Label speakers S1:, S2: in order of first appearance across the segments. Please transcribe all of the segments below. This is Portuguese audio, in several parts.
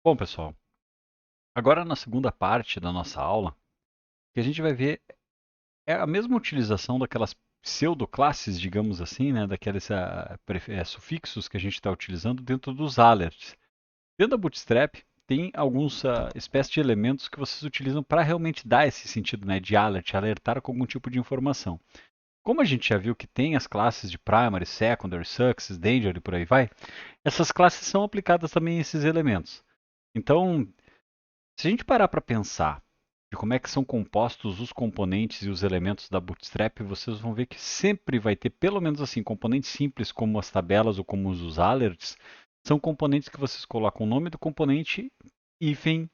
S1: Bom, pessoal, agora na segunda parte da nossa aula, o que a gente vai ver é a mesma utilização daquelas pseudoclasses, digamos assim, né, daqueles sufixos que a gente está utilizando dentro dos alerts. Dentro da Bootstrap, tem alguns espécies de elementos que vocês utilizam para realmente dar esse sentido, né, de alert, alertar com algum tipo de informação. Como a gente já viu que tem as classes de primary, secondary, success, danger e por aí vai, essas classes são aplicadas também a esses elementos. Então, se a gente parar para pensar de como é que são compostos os componentes e os elementos da Bootstrap, vocês vão ver que sempre vai ter, pelo menos assim, componentes simples como as tabelas ou como os alerts, são componentes que vocês colocam o nome do componente, hífen,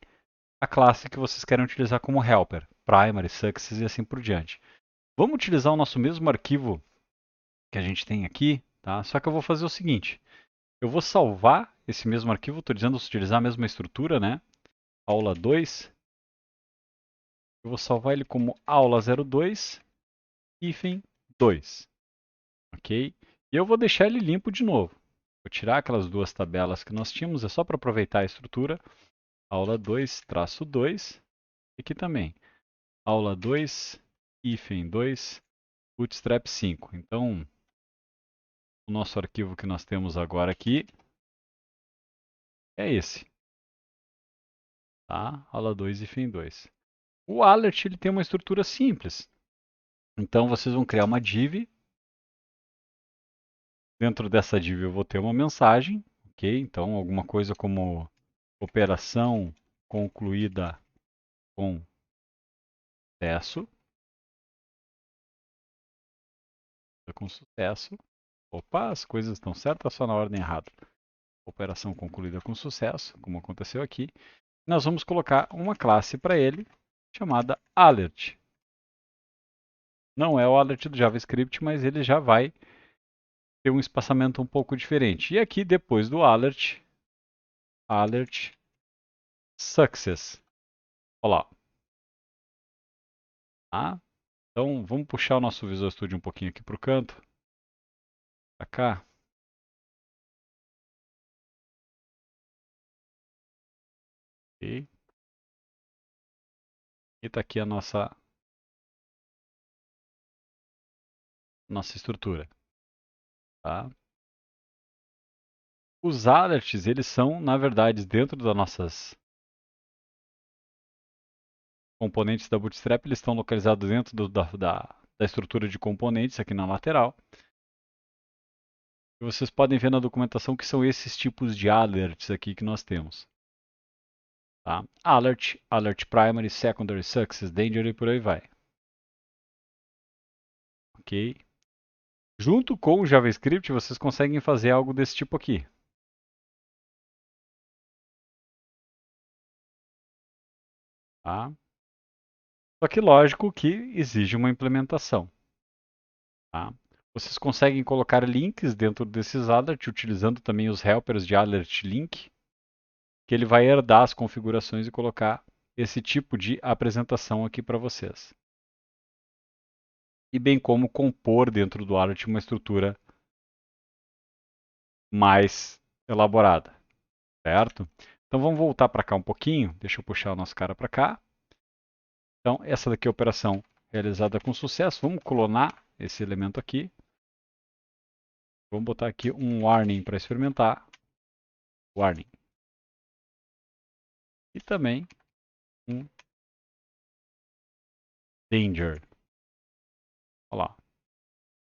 S1: a classe que vocês querem utilizar como helper, primary, success e assim por diante. Vamos utilizar o nosso mesmo arquivo que a gente tem aqui, tá? Só que eu vou fazer o seguinte, eu vou salvar esse mesmo arquivo, estou dizendo utilizar a mesma estrutura, né? Aula 2. Eu vou salvar ele como aula02, hífen 2, ok? E eu vou deixar ele limpo de novo. Vou tirar aquelas duas tabelas que nós tínhamos, é só para aproveitar a estrutura. Aula 2, traço 2. Aqui também. Aula 2, hífen 2, bootstrap 5. Então, o nosso arquivo que nós temos agora aqui é esse. Tá? Aula 2, hífen 2. O alert ele tem uma estrutura simples. Então, vocês vão criar uma div. Dentro dessa div eu vou ter uma mensagem, ok? Então, alguma coisa como operação concluída com sucesso. Com sucesso. Opa, as coisas estão certas, só na ordem errada. Operação concluída com sucesso, como aconteceu aqui. Nós vamos colocar uma classe para ele chamada alert. Não é o alert do JavaScript, mas ele já vai ter um espaçamento um pouco diferente. E aqui, depois do alert, alert success. Olha lá. Tá? Então, vamos puxar o nosso Visual Studio um pouquinho aqui para o canto. Para cá. Ok. E está aqui a nossa estrutura. Tá? Os alerts, eles são, na verdade, dentro das nossas componentes da Bootstrap, eles estão localizados dentro da estrutura de componentes aqui na lateral. E vocês podem ver na documentação que são esses tipos de alerts aqui que nós temos. Tá? Alert, alert primary, secondary, success, danger e por aí vai. Ok? Junto com o JavaScript, vocês conseguem fazer algo desse tipo aqui. Tá? Só que lógico que exige uma implementação. Tá? Vocês conseguem colocar links dentro desses alerts, utilizando também os helpers de alert link, que ele vai herdar as configurações e colocar esse tipo de apresentação aqui para vocês. E bem como compor dentro do alert uma estrutura mais elaborada, certo? Então vamos voltar para cá um pouquinho, deixa eu puxar o nosso cara para cá. Então essa daqui é a operação realizada com sucesso, vamos clonar esse elemento aqui. Vamos botar aqui um warning para experimentar. Warning. E também um danger. Olha lá.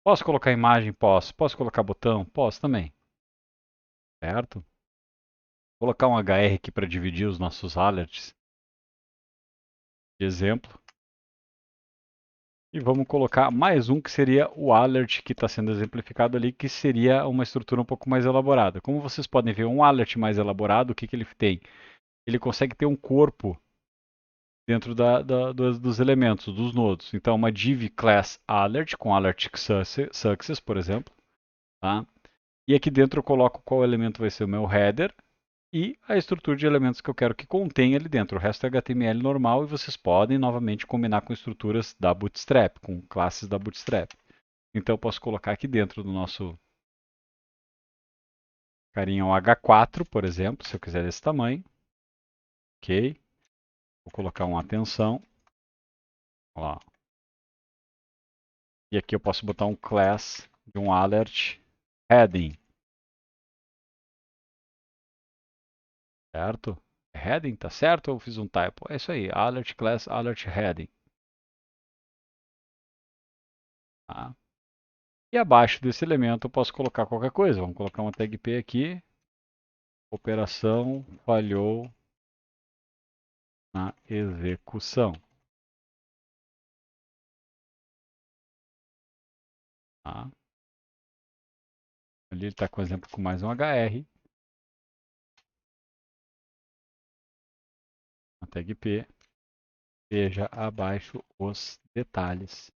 S1: Posso colocar imagem? Posso. Posso colocar botão? Posso também. Certo? Vou colocar um HR aqui para dividir os nossos alerts de exemplo. E vamos colocar mais um que seria o alert que está sendo exemplificado ali, que seria uma estrutura um pouco mais elaborada. Como vocês podem ver, um alert mais elaborado, o que, que ele tem? Ele consegue ter um corpo dentro dos elementos, dos nodos. Então, uma div class alert, com alert success, por exemplo. Tá? E aqui dentro eu coloco qual elemento vai ser o meu header e a estrutura de elementos que eu quero que contenha ali dentro. O resto é HTML normal e vocês podem novamente combinar com estruturas da Bootstrap, com classes da Bootstrap. Então eu posso colocar aqui dentro do nosso carinha um H4, por exemplo, se eu quiser desse tamanho. Ok. Vou colocar uma atenção. Ó. E aqui eu posso botar um class de um alert heading. Certo? Heading, tá certo? Ou eu fiz um typo? É isso aí. Alert class, alert heading. Tá? E abaixo desse elemento eu posso colocar qualquer coisa. Vamos colocar uma tag P aqui. Operação falhou na execução. Tá? Ali ele está com exemplo com mais um HR. Uma tag P. Veja abaixo os detalhes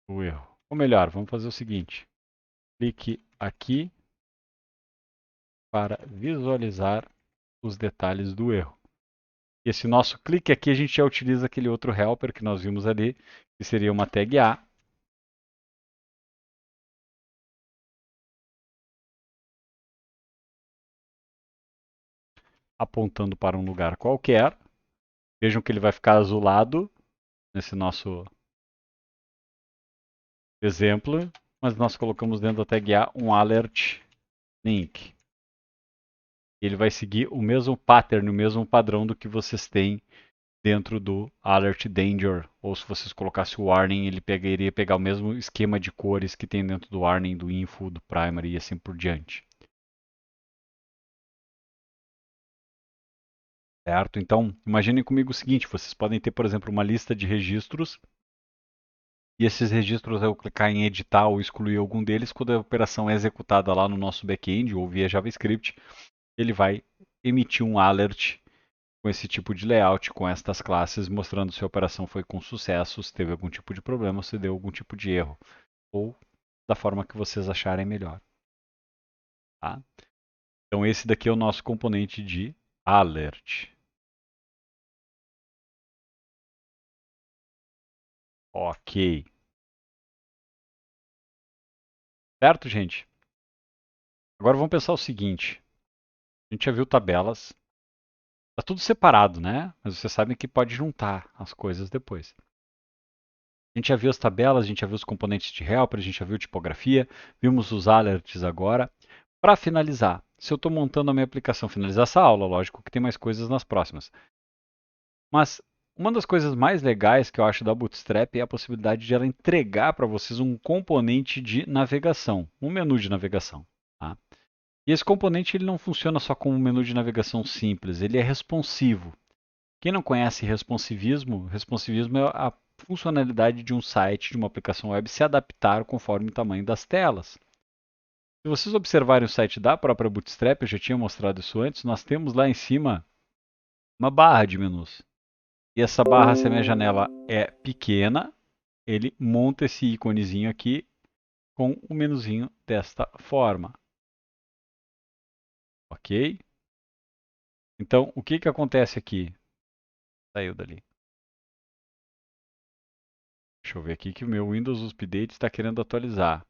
S1: do erro. Ou melhor, vamos fazer o seguinte. Clique aqui para visualizar os detalhes do erro. Esse nosso clique aqui, a gente já utiliza aquele outro helper que nós vimos ali, que seria uma tag A. Apontando para um lugar qualquer. Vejam que ele vai ficar azulado nesse nosso exemplo, mas nós colocamos dentro da tag A um alert link. Ele vai seguir o mesmo pattern, o mesmo padrão do que vocês têm dentro do alert danger, ou se vocês colocassem o warning, ele iria pegar o mesmo esquema de cores que tem dentro do warning, do info, do primary e assim por diante. Certo? Então, imaginem comigo o seguinte, vocês podem ter, por exemplo, uma lista de registros e esses registros eu clicar em editar ou excluir algum deles, quando a operação é executada lá no nosso back-end ou via JavaScript, ele vai emitir um alert com esse tipo de layout, com estas classes, mostrando se a operação foi com sucesso, se teve algum tipo de problema, se deu algum tipo de erro, ou da forma que vocês acharem melhor. Tá? Então esse daqui é o nosso componente de alert. Ok. Certo, gente? Agora vamos pensar o seguinte. A gente já viu tabelas. Tá tudo separado, né? Mas vocês sabem que pode juntar as coisas depois. A gente já viu as tabelas, a gente já viu os componentes de helper, a gente já viu tipografia, vimos os alerts agora. Para finalizar, se eu estou montando a minha aplicação, finalizar essa aula, lógico que tem mais coisas nas próximas. Mas uma das coisas mais legais que eu acho da Bootstrap é a possibilidade de ela entregar para vocês um componente de navegação, um menu de navegação. Tá? E esse componente ele não funciona só como um menu de navegação simples, ele é responsivo. Quem não conhece responsivismo, responsivismo é a funcionalidade de um site, de uma aplicação web se adaptar conforme o tamanho das telas. Se vocês observarem o site da própria Bootstrap, eu já tinha mostrado isso antes, nós temos lá em cima uma barra de menus. E essa barra, se a minha janela é pequena, ele monta esse íconezinho aqui com o menuzinho desta forma. Ok? Então, o que, que acontece aqui? Saiu dali. Deixa eu ver aqui que o meu Windows Update está querendo atualizar.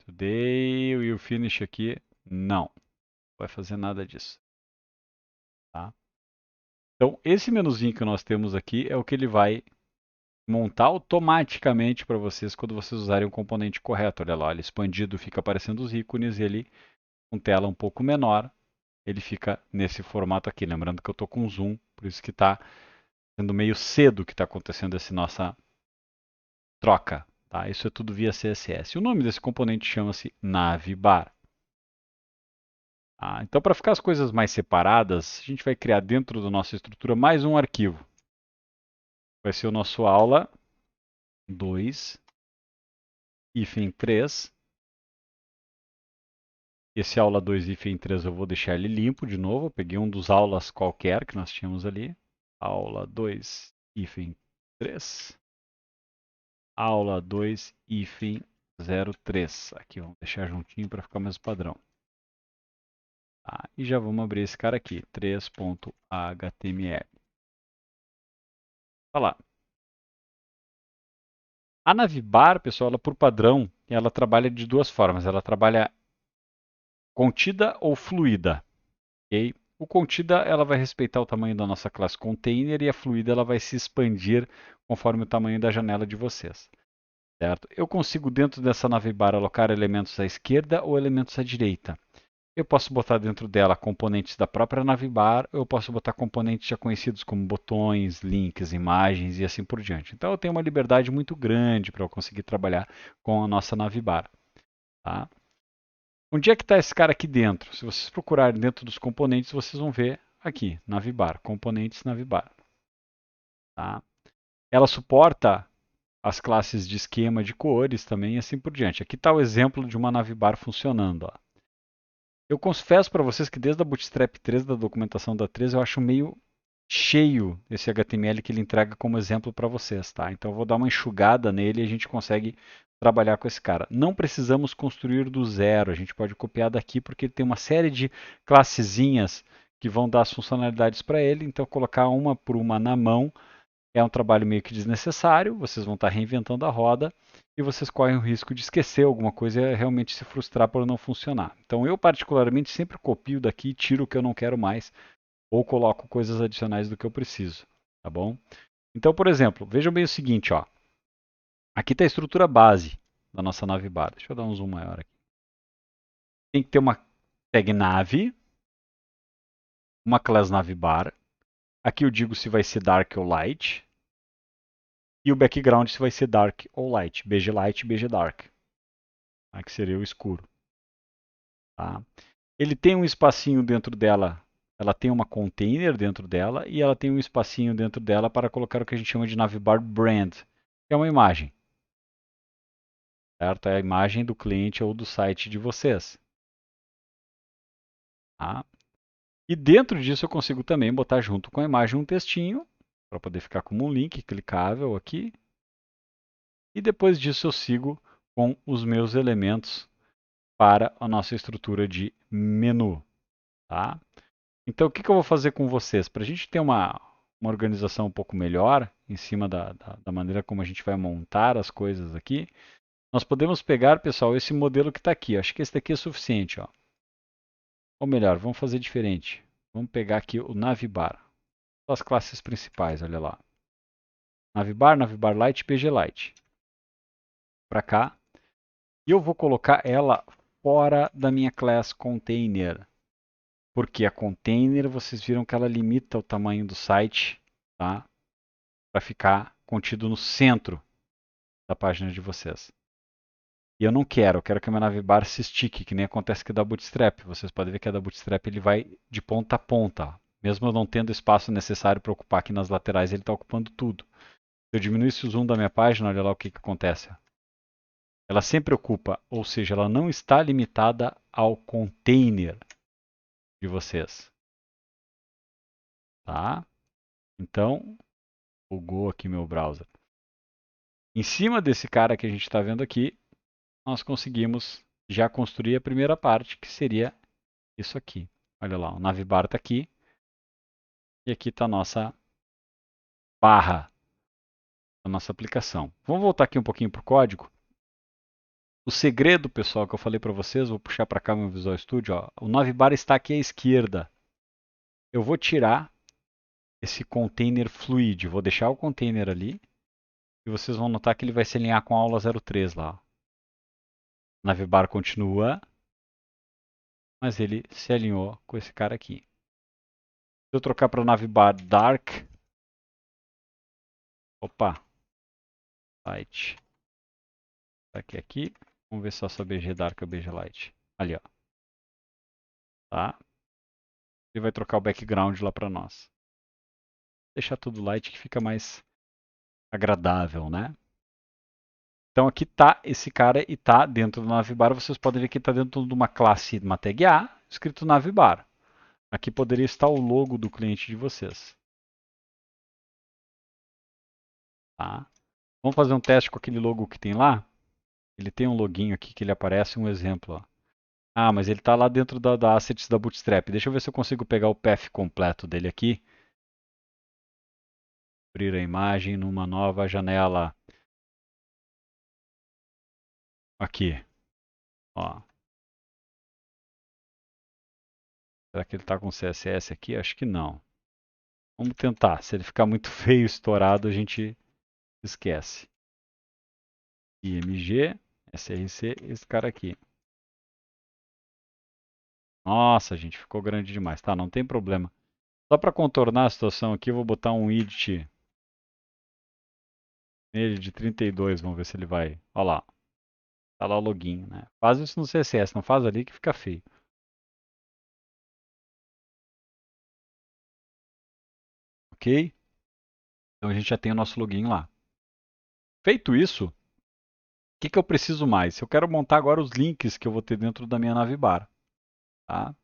S1: Today will finish aqui. Não, não vai fazer nada disso. Tá? Então, esse menuzinho que nós temos aqui é o que ele vai montar automaticamente para vocês quando vocês usarem o componente correto. Olha lá, ele expandido fica aparecendo os ícones e ele com tela um pouco menor, ele fica nesse formato aqui. Lembrando que eu estou com zoom, por isso que está sendo meio cedo que está acontecendo essa nossa troca. Tá? Isso é tudo via CSS. O nome desse componente chama-se navbar. Então, para ficar as coisas mais separadas, a gente vai criar dentro da nossa estrutura mais um arquivo. Vai ser o nosso aula 2, hífen 3. Esse aula 2, hífen 3, eu vou deixar ele limpo de novo. Eu peguei um dos aulas qualquer que nós tínhamos ali. Aula 2, hífen 3. Aula 2, hífen 03. Aqui, vamos deixar juntinho para ficar o mesmo padrão. Tá? E já vamos abrir esse cara aqui, 3.html. Olha lá. A Navibar, pessoal, ela por padrão, ela trabalha de duas formas. Ela trabalha contida ou fluida. Okay? O contida ela vai respeitar o tamanho da nossa classe container e a fluida ela vai se expandir conforme o tamanho da janela de vocês. Certo? Eu consigo dentro dessa navibar alocar elementos à esquerda ou elementos à direita. Eu posso botar dentro dela componentes da própria navibar, ou eu posso botar componentes já conhecidos como botões, links, imagens e assim por diante. Então eu tenho uma liberdade muito grande para eu conseguir trabalhar com a nossa navibar. Tá? Onde é que está esse cara aqui dentro? Se vocês procurarem dentro dos componentes, vocês vão ver aqui, Navibar, componentes Navibar. Tá? Ela suporta as classes de esquema de cores também e assim por diante. Aqui está o exemplo de uma Navibar funcionando. Ó. Eu confesso para vocês que desde a Bootstrap 3, da documentação da 3, eu acho meio cheio esse HTML que ele entrega como exemplo para vocês. Tá? Então eu vou dar uma enxugada nele e a gente consegue trabalhar com esse cara. Não precisamos construir do zero, a gente pode copiar daqui porque ele tem uma série de classezinhas que vão dar as funcionalidades para ele, então colocar uma por uma na mão é um trabalho meio que desnecessário, vocês vão estar reinventando a roda e vocês correm o risco de esquecer alguma coisa e realmente se frustrar por não funcionar. Então eu particularmente sempre copio daqui, tiro o que eu não quero mais ou coloco coisas adicionais do que eu preciso, tá bom? Então, por exemplo, vejam bem o seguinte, ó. Aqui está a estrutura base da nossa nave bar. Deixa eu dar um zoom maior aqui. Tem que ter uma tag nave, uma class nave bar. Aqui eu digo se vai ser dark ou light. E o background se vai ser dark ou light. BG light, BG dark. Que seria o escuro. Tá? Ele tem um espacinho dentro dela. Ela tem uma container dentro dela e ela tem um espacinho dentro dela para colocar o que a gente chama de navbar brand, que é uma imagem. Certo? É a imagem do cliente ou do site de vocês. Tá? E dentro disso eu consigo também botar junto com a imagem um textinho, para poder ficar como um link clicável aqui. E depois disso eu sigo com os meus elementos para a nossa estrutura de menu. Tá? Então o que eu vou fazer com vocês? Para a gente ter uma organização um pouco melhor em cima da maneira como a gente vai montar as coisas aqui, nós podemos pegar, pessoal, esse modelo que está aqui. Acho que esse daqui é suficiente. Ó. Ou melhor, vamos fazer diferente. Vamos pegar aqui o Navibar. As classes principais, olha lá. Navibar, Navibar Lite, PG Lite. Para cá. E eu vou colocar ela fora da minha class container. Porque a container, vocês viram que ela limita o tamanho do site, tá? Para ficar contido no centro da página de vocês. E eu não quero, eu quero que a minha Navibar se estique, que nem acontece com a da Bootstrap. Vocês podem ver que a da Bootstrap ele vai de ponta a ponta. Mesmo eu não tendo espaço necessário para ocupar aqui nas laterais, ele está ocupando tudo. Se eu diminuísse o zoom da minha página, olha lá o que acontece. Ela sempre ocupa, ou seja, ela não está limitada ao container de vocês. Tá? Então, bugou aqui meu browser. Em cima desse cara que a gente está vendo aqui, nós conseguimos já construir a primeira parte, que seria isso aqui. Olha lá, o navbar está aqui. E aqui está a nossa barra da nossa aplicação. Vamos voltar aqui um pouquinho para o código. O segredo, pessoal, que eu falei para vocês, vou puxar para cá meu Visual Studio. Ó, o navbar está aqui à esquerda. Eu vou tirar esse container fluid. Vou deixar o container ali. E vocês vão notar que ele vai se alinhar com a aula 03 lá. O navbar continua, mas ele se alinhou com esse cara aqui. Se eu trocar para o navbar dark, opa, light, tá aqui. Vamos ver só se a BG dark ou BG light. Ali, ó. Tá? Ele vai trocar o background lá para nós. Vou deixar tudo light que fica mais agradável, né? Então aqui está esse cara e está dentro do navbar. Vocês podem ver que está dentro de uma classe, uma tag A, escrito navbar. Aqui poderia estar o logo do cliente de vocês. Tá? Vamos fazer um teste com aquele logo que tem lá? Ele tem um loginho aqui que ele aparece, um exemplo. Ó. Ah, mas ele está lá dentro da assets da Bootstrap. Deixa eu ver se eu consigo pegar o path completo dele aqui. Abrir a imagem numa nova janela. Aqui, ó. Será que ele está com CSS aqui? Acho que não. Vamos tentar. Se ele ficar muito feio, estourado, a gente esquece. IMG, SRC, esse cara aqui. Nossa, gente, ficou grande demais. Tá, não tem problema. Só para contornar a situação aqui, eu vou botar um width nele de 32. Vamos ver se ele vai. Olha lá. Tá lá o login, né? Faz isso no CSS, não faz ali que fica feio. Ok? Então a gente já tem o nosso login lá. Feito isso, o que eu preciso mais? Eu quero montar agora os links que eu vou ter dentro da minha navbar. Tá?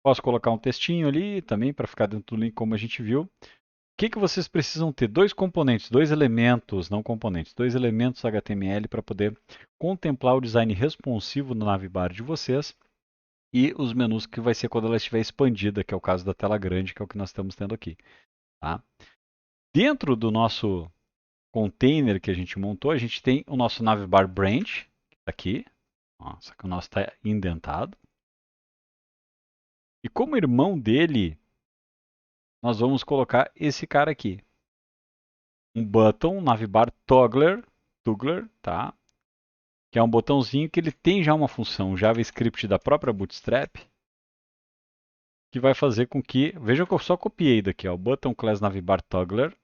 S1: Posso colocar um textinho ali também para ficar dentro do link como a gente viu. O que vocês precisam ter? Dois componentes, dois elementos, não componentes, dois elementos HTML para poder contemplar o design responsivo no navbar de vocês e os menus que vai ser quando ela estiver expandida, que é o caso da tela grande, que é o que nós estamos tendo aqui. Tá? Dentro do nosso container que a gente montou, a gente tem o nosso navbar branch, que está aqui. Só que o nosso está indentado. E como irmão dele, nós vamos colocar esse cara aqui. Um button navbar toggler, tá? Que é um botãozinho que ele tem já uma função JavaScript da própria Bootstrap, que vai fazer com que, veja que eu só copiei daqui, ó, o button class navbar toggler,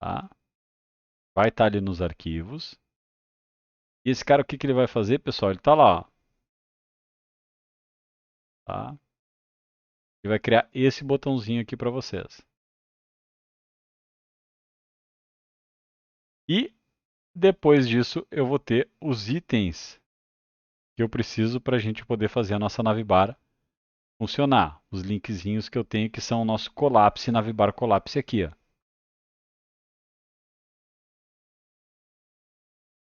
S1: tá? Vai estar ali nos arquivos. E esse cara, o que ele vai fazer, pessoal? Ele está lá, ó, tá? Ele vai criar esse botãozinho aqui para vocês. E depois disso eu vou ter os itens que eu preciso para a gente poder fazer a nossa navbar funcionar. Os linkzinhos que eu tenho que são o nosso collapse, navbar collapse aqui. Ó.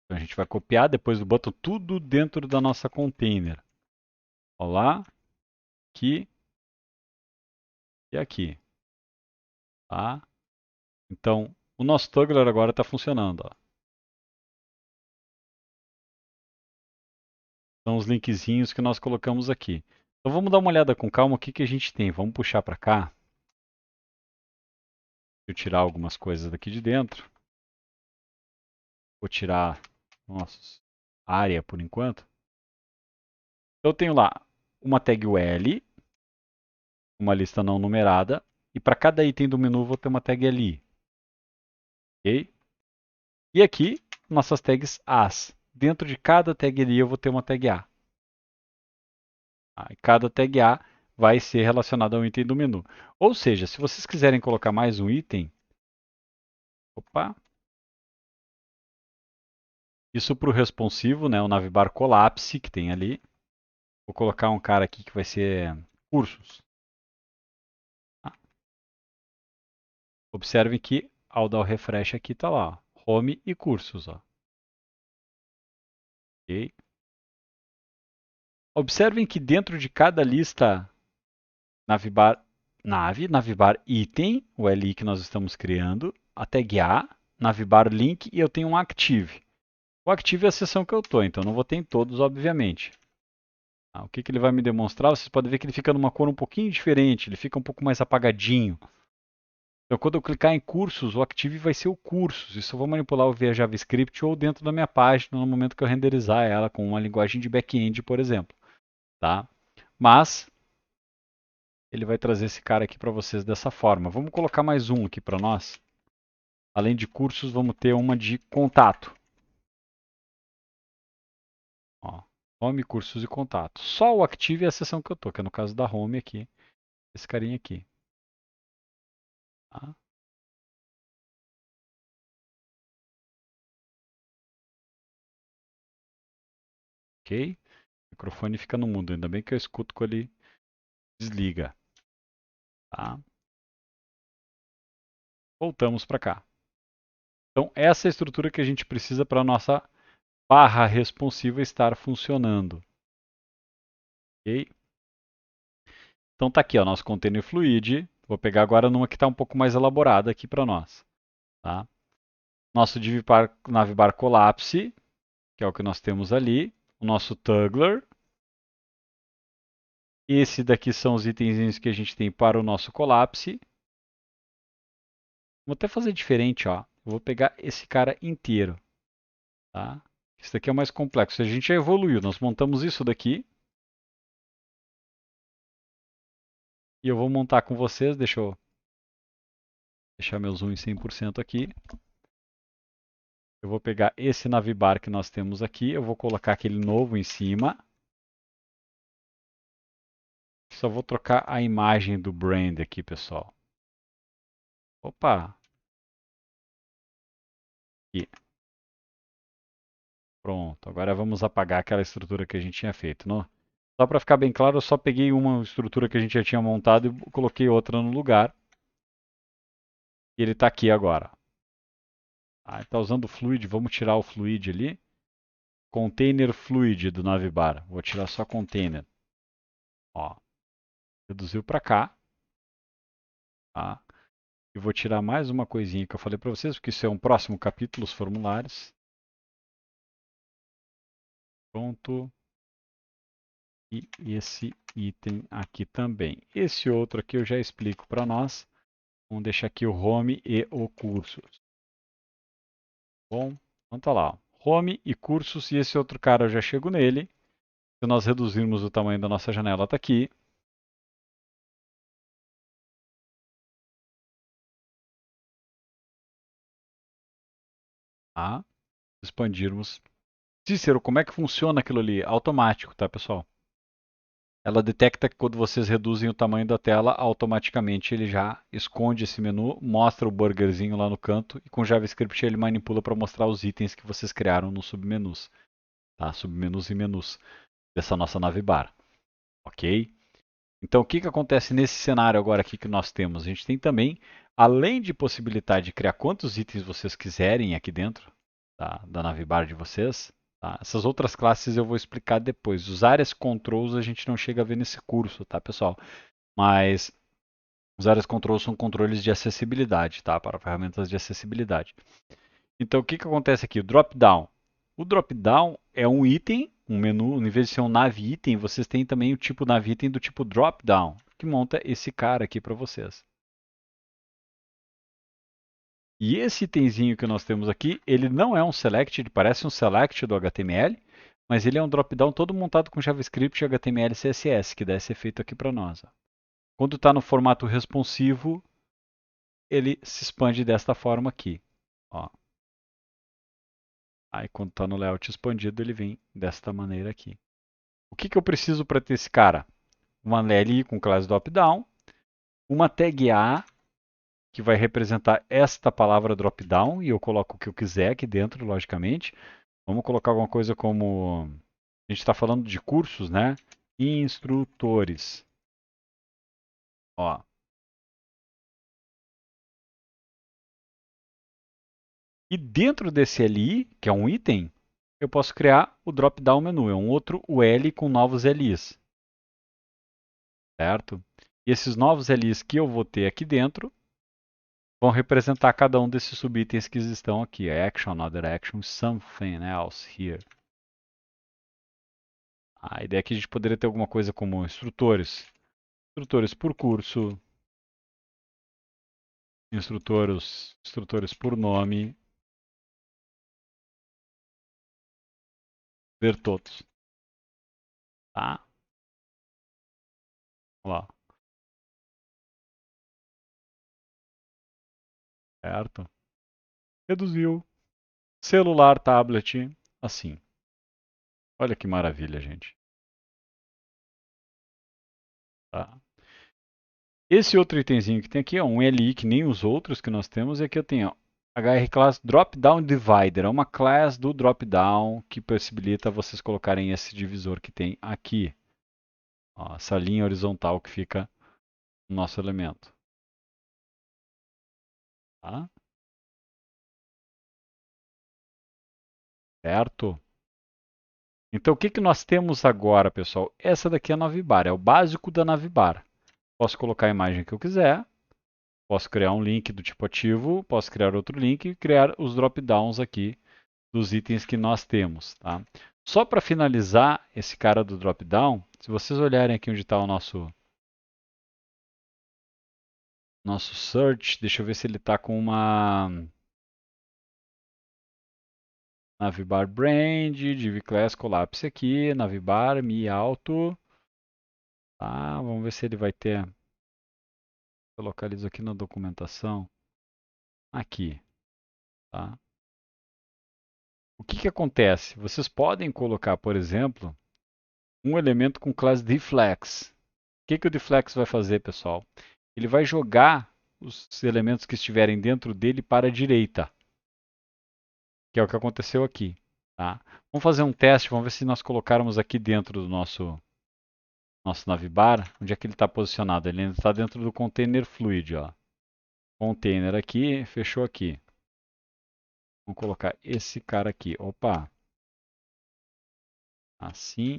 S1: Então a gente vai copiar depois do button tudo dentro da nossa container. Olá, aqui e aqui. Tá? Então o nosso toggler agora está funcionando. Ó. São os linkzinhos que nós colocamos aqui. Então vamos dar uma olhada com calma o que a gente tem. Vamos puxar para cá. Deixa eu tirar algumas coisas daqui de dentro. Vou tirar nossa área por enquanto. Então eu tenho lá uma tag UL, uma lista não numerada, e para cada item do menu vou ter uma tag LI. Ok? E aqui, nossas tags As. Dentro de cada tag LI eu vou ter uma tag A. E cada tag A vai ser relacionada a um item do menu. Ou seja, se vocês quiserem colocar mais um item, opa, isso para o responsivo, né, o navbar collapse que tem ali. Vou colocar um cara aqui que vai ser cursos. Tá? Observem que ao dar o refresh aqui está lá, ó, home e cursos. Ó. Okay. Observem que dentro de cada lista navbar navbar item, o LI que nós estamos criando, a tag A, navbar link e eu tenho um active. O active é a seção que eu estou, então não vou ter em todos, obviamente. O que ele vai me demonstrar? Vocês podem ver que ele fica numa cor um pouquinho diferente, ele fica um pouco mais apagadinho. Então, quando eu clicar em cursos, o Active vai ser o cursos. Isso eu vou manipular via JavaScript ou dentro da minha página no momento que eu renderizar ela com uma linguagem de back-end, por exemplo. Tá? Mas ele vai trazer esse cara aqui para vocês dessa forma. Vamos colocar mais um aqui para nós. Além de cursos, vamos ter uma de contato. Ó, home, cursos e contato. Só o Active é a seção que eu estou, que é no caso da home aqui. Esse carinha aqui. Tá? Ok? O microfone fica no mudo. Ainda bem que eu escuto quando ele desliga. Tá? Voltamos para cá. Então, essa é a estrutura que a gente precisa para a nossa barra responsiva estar funcionando. Ok? Então, está aqui o nosso container fluid. Vou pegar agora numa que está um pouco mais elaborada aqui para nós. Tá? Nosso navbar collapse, que é o que nós temos ali. o nosso Toggler. Esse daqui são os itens que a gente tem para o nosso Collapse. Vou até fazer diferente, ó. Eu vou pegar esse cara inteiro, tá? Esse daqui é o mais complexo. A gente já evoluiu. Nós montamos isso daqui. E eu vou montar com vocês. Deixa eu deixar meu zoom em 100% aqui. Eu vou pegar esse navibar que nós temos aqui. Eu vou colocar aquele novo em cima. Só vou trocar a imagem do brand aqui, pessoal. Opa! Aqui. Pronto. Agora vamos apagar aquela estrutura que a gente tinha feito. Só para ficar bem claro, eu só peguei uma estrutura que a gente já tinha montado e coloquei outra no lugar. E ele está aqui agora. Está usando o fluid, vamos tirar o fluid ali. Container fluid do Navibar. Vou tirar só container. Ó, reduziu para cá. Tá? E vou tirar mais uma coisinha que eu falei para vocês, porque isso é um próximo capítulo, os formulários. Pronto. E esse item aqui também. Esse outro aqui eu já explico para nós. Vamos deixar aqui o home e o cursos. Bom, então tá lá. Home e cursos, e esse outro cara eu já chego nele. Se nós reduzirmos o tamanho da nossa janela, está aqui. Tá? Expandirmos. Cícero, como é que funciona aquilo ali? Automático, tá, pessoal? Ela detecta que quando vocês reduzem o tamanho da tela, automaticamente ele já esconde esse menu, mostra o burgerzinho lá no canto e com JavaScript ele manipula para mostrar os itens que vocês criaram nos submenus, tá? Submenus e menus dessa nossa navbar, ok? Então o que acontece nesse cenário agora aqui que nós temos? A gente tem também, além de possibilitar de criar quantos itens vocês quiserem aqui dentro da navbar de vocês, tá? Essas outras classes eu vou explicar depois. Os áreas controls a gente não chega a ver nesse curso, tá, pessoal? Mas os áreas controls são controles de acessibilidade, tá? Para ferramentas de acessibilidade. Então o que acontece aqui? O drop-down. O drop-down é um item, um menu, em vez de ser um nav item, vocês têm também o tipo nav item do tipo drop-down, que monta esse cara aqui para vocês. E esse itemzinho que nós temos aqui, ele não é um select, ele parece um select do HTML, mas ele é um drop-down todo montado com JavaScript, HTML e CSS, que dá esse efeito aqui para nós. Ó. Quando está no formato responsivo, ele se expande desta forma aqui. Ó. Aí quando está no layout expandido, ele vem desta maneira aqui. O que eu preciso para ter esse cara? Uma LI com classe drop-down, uma tag A, que vai representar esta palavra drop-down, e eu coloco o que eu quiser aqui dentro, logicamente. Vamos colocar alguma coisa como... A gente está falando de cursos, né? Instrutores. Ó. E dentro desse LI, que é um item, eu posso criar o drop-down menu. É um outro UL com novos LIs. Certo? E esses novos LIs que eu vou ter aqui dentro vão representar cada um desses subitens que estão aqui. Action, other action, something else here. A ideia é que a gente poderia ter alguma coisa como instrutores. Instrutores por curso. Instrutores por nome. Ver todos. Tá? Olha lá. Certo? Reduziu. Celular, tablet, assim. Olha que maravilha, gente. Tá? Esse outro itemzinho que tem aqui é um LI que nem os outros que nós temos. E aqui eu tenho HR Class Dropdown Divider. É uma class do dropdown que possibilita vocês colocarem esse divisor que tem aqui. Ó, essa linha horizontal que fica no nosso elemento. Tá? Certo? Então o que nós temos agora, pessoal? Essa daqui é a Navibar. É o básico da Navibar. Posso colocar a imagem que eu quiser. Posso criar um link do tipo ativo, posso criar outro link e criar os drop-downs aqui dos itens que nós temos. Tá? Só para finalizar esse cara do drop-down, se vocês olharem aqui onde está o nosso search, deixa eu ver se ele está com uma Navibar Brand, Div Class Collapse aqui, Navibar, Mi Auto. Tá, vamos ver se ele vai ter. Eu localizo aqui na documentação. Aqui, tá? O que que acontece? Vocês podem colocar, por exemplo, um elemento com classe deflex. O que que o deflex vai fazer, pessoal? Ele vai jogar os elementos que estiverem dentro dele para a direita, que é o que aconteceu aqui, tá? Vamos fazer um teste, vamos ver se nós colocarmos aqui dentro do nosso navbar, onde é que ele está posicionado. Ele ainda está dentro do container fluid, ó. Container aqui, fechou aqui. Vamos colocar esse cara aqui. Opa! Assim.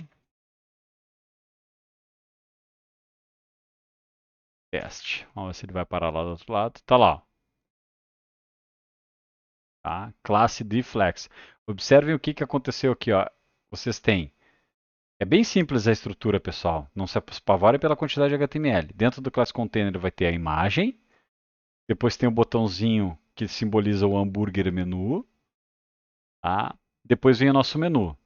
S1: Teste. Vamos ver se ele vai parar lá do outro lado. Tá lá. Tá? Classe deflex. Observem o que que aconteceu aqui, ó. Vocês têm. É bem simples a estrutura, pessoal. Não se apavorem pela quantidade de HTML. Dentro do class container vai ter a imagem. Depois tem o botãozinho que simboliza o hambúrguer menu. Tá? Depois vem o nosso menu.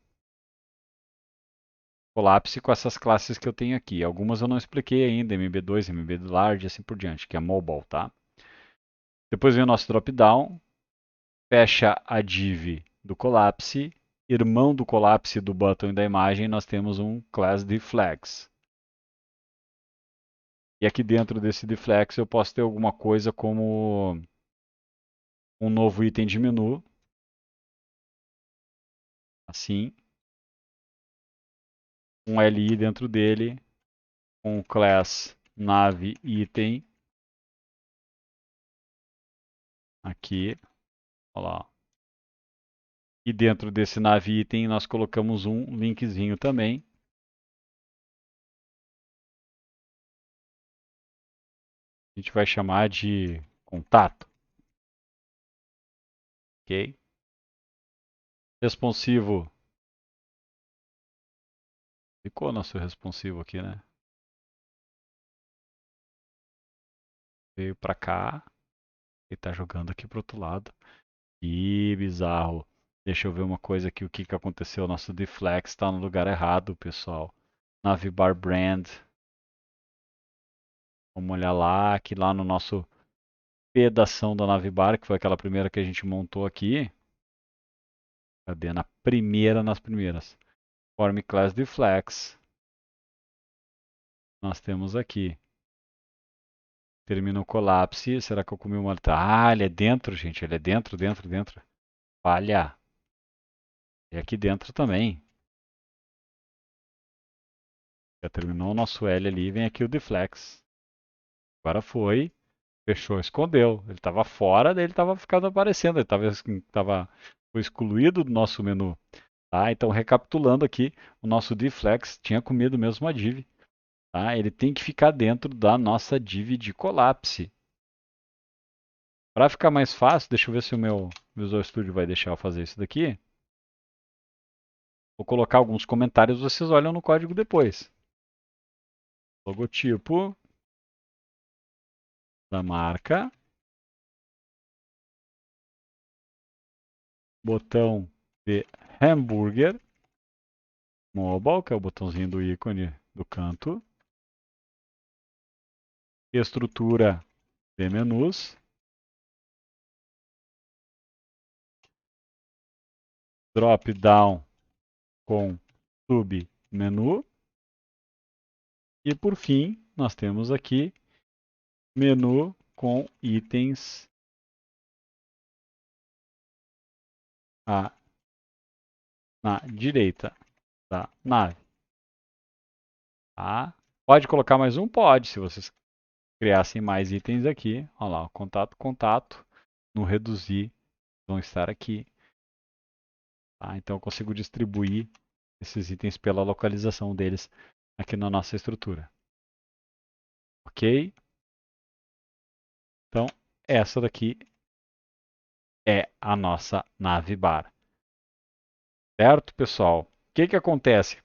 S1: Collapse com essas classes que eu tenho aqui. Algumas eu não expliquei ainda, MB2, MB Large e assim por diante, que é mobile, tá? Depois vem o nosso drop-down, fecha a div do Collapse, irmão do Collapse do button e da imagem, nós temos um class deflex. E aqui dentro desse deflex eu posso ter alguma coisa como um novo item de menu, assim, um LI dentro dele, um class nav item, aqui, olha lá. E dentro desse nav item nós colocamos um linkzinho também. A gente vai chamar de contato. Ok? Responsivo. Ficou nosso responsivo aqui, né? Veio para cá. Ele está jogando aqui para outro lado. Que bizarro. Deixa eu ver uma coisa aqui. O que, que aconteceu? Nosso deflex está no lugar errado, pessoal. Navibar brand. Vamos olhar lá, que lá no nosso pedação da Navibar, que foi aquela primeira que a gente montou aqui. Cadê? Na primeira, nas primeiras. Form class deflex. Nós temos aqui. Termina o colapse. Será que eu comi uma. Ah, ele é dentro, gente. Ele é dentro, dentro, dentro. Falha. E aqui dentro também. Já terminou o nosso L ali. Vem aqui o deflex. Agora foi. Fechou, escondeu. Ele estava fora, daí ele estava ficando aparecendo. Ele foi excluído do nosso menu. Tá? Então, recapitulando aqui, o nosso deflex tinha comido mesmo a div. Tá? Ele tem que ficar dentro da nossa div de colapse. Para ficar mais fácil, deixa eu ver se o meu Visual Studio vai deixar eu fazer isso daqui. Vou colocar alguns comentários, vocês olham no código depois. Logotipo da marca. Botão de hambúrguer. Mobile, que é o botãozinho do ícone do canto. Estrutura de menus. Drop down com submenu. E por fim, nós temos aqui menu com itens na direita da nave. Tá? Pode colocar mais um? Pode, se vocês criassem mais itens aqui. Olha lá, contato, contato. No reduzir, vão estar aqui. Tá? Então eu consigo distribuir esses itens pela localização deles aqui na nossa estrutura. Ok? Então, essa daqui é a nossa nave bar. Certo, pessoal? que acontece?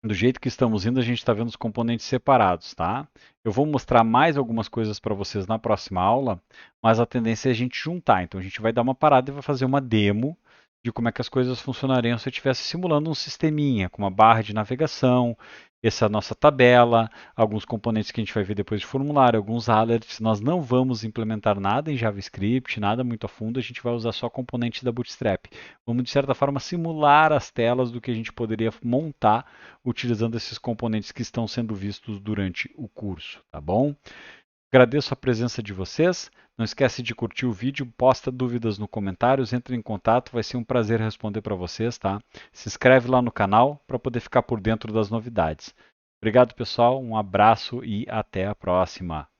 S1: Do jeito que estamos indo, a gente está vendo os componentes separados, tá? Eu vou mostrar mais algumas coisas para vocês na próxima aula, mas a tendência é a gente juntar. Então a gente vai dar uma parada e vai fazer uma demo de como é que as coisas funcionariam se eu estivesse simulando um sisteminha com uma barra de navegação, essa nossa tabela, alguns componentes que a gente vai ver depois de formulário, alguns alerts. Nós não vamos implementar nada em JavaScript, nada muito a fundo, a gente vai usar só componentes da Bootstrap. Vamos, de certa forma, simular as telas do que a gente poderia montar utilizando esses componentes que estão sendo vistos durante o curso, tá bom? Agradeço a presença de vocês. Não esquece de curtir o vídeo, posta dúvidas nos comentários, entre em contato, vai ser um prazer responder para vocês, tá? Se inscreve lá no canal para poder ficar por dentro das novidades. Obrigado, pessoal, um abraço e até a próxima.